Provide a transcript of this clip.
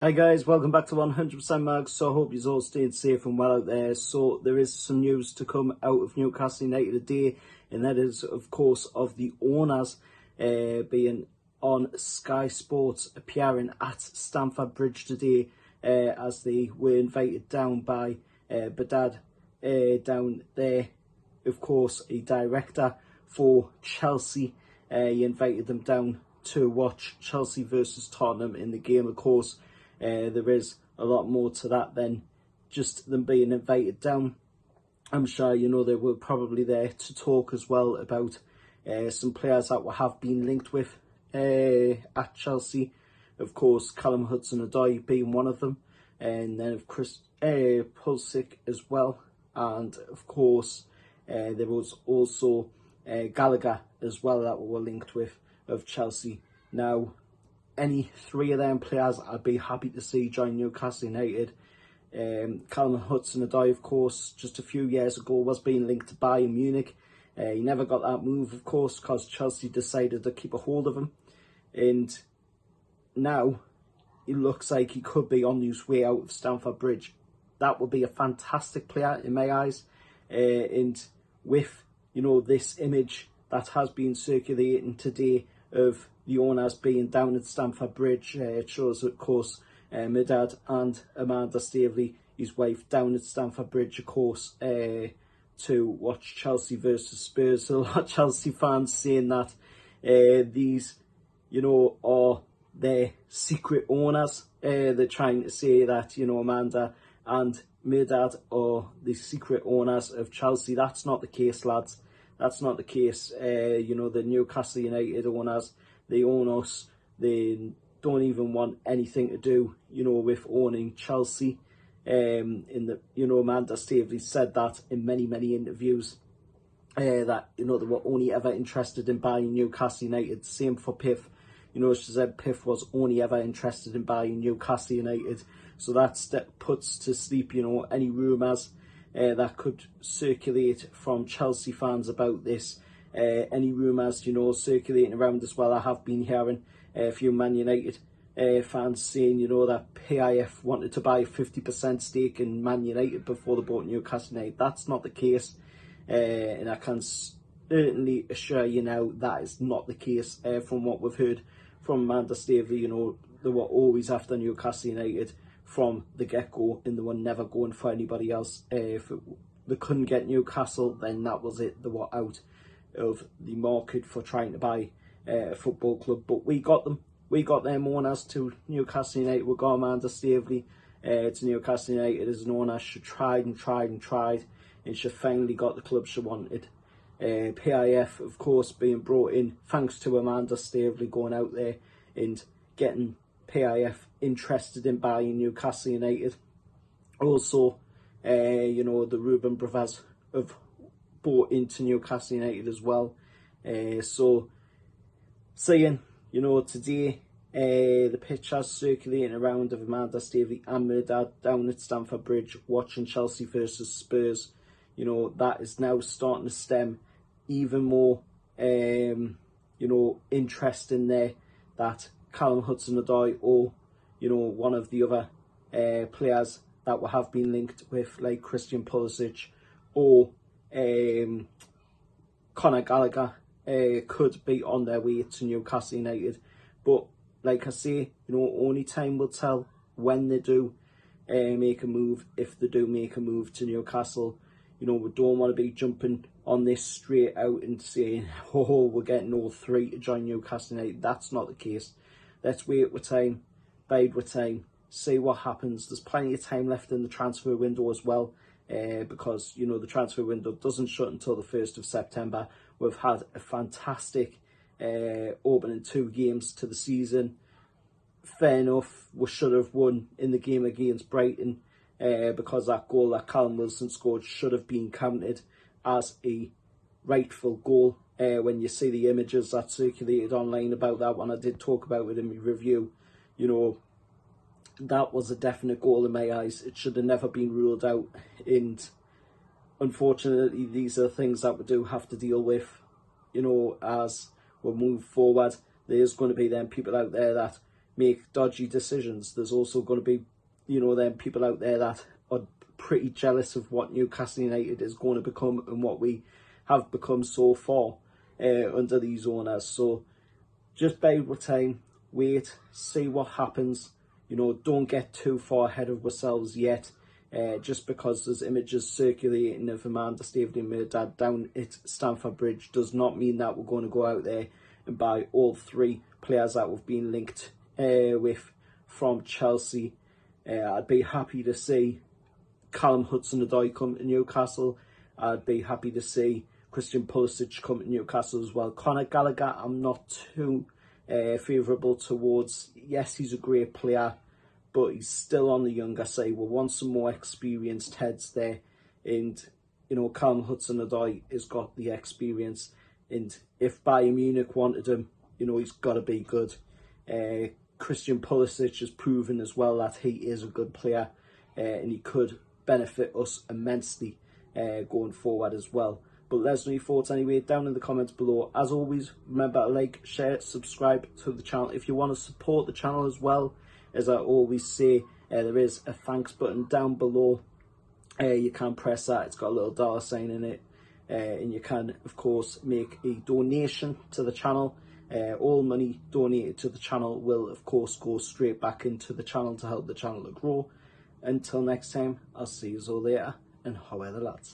Hi guys, welcome back to 100% Mag. So I hope you're all staying safe and well out there. So there is some news to come out of Newcastle United today, and that is of course of the owners being on Sky Sports, appearing at Stamford Bridge today as they were invited down by Badad down there. Of course, a director for Chelsea. He invited them down to watch Chelsea versus Tottenham in the game. Of course, there is a lot more to that than just them being invited down. I'm sure you know they were probably there to talk as well about some players that have been linked with at Chelsea. Of course, Callum Hudson-Odoi being one of them, and then of Chris Pulisic as well. And of course, there was also Gallagher as well that were linked with of Chelsea. Now, any three of them players I'd be happy to see join Newcastle United. Callum Hudson-Odoi, of course, just a few years ago was being linked to Bayern Munich. He never got that move, of course, because Chelsea decided to keep a hold of him. And now it looks like he could be on his way out of Stamford Bridge. That would be a fantastic player in my eyes. And with, you know, this image that has been circulating today of the owners being down at Stamford Bridge, it shows, of course, Medad and Amanda Staveley, his wife, down at Stamford Bridge, of course, to watch Chelsea versus Spurs. So a lot of Chelsea fans saying that these, you know, are their secret owners. They're trying to say that, you know, Amanda and Medad are the secret owners of Chelsea. That's not the case, lads. That's not the case. You know, the Newcastle United owners, they own us. They don't even want anything to do, you know, with owning Chelsea. You know, Amanda Staveley said that in many interviews, that, you know, they were only ever interested in buying Newcastle United. Same for Piff. You know, she said Piff was only ever interested in buying Newcastle United. So that puts to sleep, you know, any rumours that could circulate from Chelsea fans about this. Any rumours, you know, circulating around as well. I have been hearing a few Man United fans saying, you know, that PIF wanted to buy a 50% stake in Man United before they bought Newcastle United. That's not the case. And I can certainly assure you now that is not the case. From what we've heard from Amanda Staveley, you know, they were always after Newcastle United from the get-go, and they were never going for anybody else. If they couldn't get Newcastle, then that was it. They were out of the market for trying to buy a football club. But we got them. We got them owners to Newcastle United. We got Amanda Staveley to Newcastle United as an owner. She tried, and she finally got the club she wanted. PIF, of course, being brought in thanks to Amanda Staveley going out there and getting PIF interested in buying Newcastle United. Also, you know, the Reuben brothers have bought into Newcastle United as well. So, saying, you know, today, the pictures circulating around of Amanda Staveley and Medad down at Stamford Bridge watching Chelsea versus Spurs, you know, that is now starting to stem even more, you know, interest in there that Callum Hudson-Odoi or, you know, one of the other players that have been linked with, like Christian Pulisic or Conor Gallagher, could be on their way to Newcastle United. But like I say, you know, only time will tell when they do make a move, if they do make a move to Newcastle. You know, we don't want to be jumping on this straight out and saying, oh, we're getting all three to join Newcastle United. That's not the case. Let's wait with time, bide with time, see what happens. There's plenty of time left in the transfer window as well, because, you know, the transfer window doesn't shut until the 1st of September. We've had a fantastic opening 2 games to the season. Fair enough, we should have won in the game against Brighton, because that goal that Callum Wilson scored should have been counted as a rightful goal. When you see the images that circulated online about that one, I did talk about it in my review. You know, that was a definite goal in my eyes. It should have never been ruled out, and unfortunately these are things that we do have to deal with, you know, as we move forward. There's going to be them people out there that make dodgy decisions. There's also going to be, you know, them people out there that are pretty jealous of what Newcastle United is going to become and what we have become so far under these owners. So just bide with time, wait, see what happens. You know, don't get too far ahead of ourselves yet. Just because there's images circulating of Amanda Staveley and Dad down at Stamford Bridge does not mean that we're going to go out there and buy all three players that we've been linked with from Chelsea. I'd be happy to see Callum Hudson-Odoi come to Newcastle. I'd be happy to see Christian Pulisic come to Newcastle as well. Conor Gallagher, I'm not too favourable towards. Yes, he's a great player, but he's still on the younger side. We want some more experienced heads there. And, you know, Callum Hudson-Odoi has got the experience. And if Bayern Munich wanted him, you know, he's got to be good. Christian Pulisic has proven as well that he is a good player. And he could benefit us immensely going forward as well. But let us know your thoughts anyway down in the comments below. As always, remember to like, share, subscribe to the channel. If you want to support the channel as well, as I always say, there is a thanks button down below. You can press that. It's got a little dollar sign in it. And you can, of course, make a donation to the channel. All money donated to the channel will, of course, go straight back into the channel to help the channel to grow. Until next time, I'll see you all later, and how are the lads?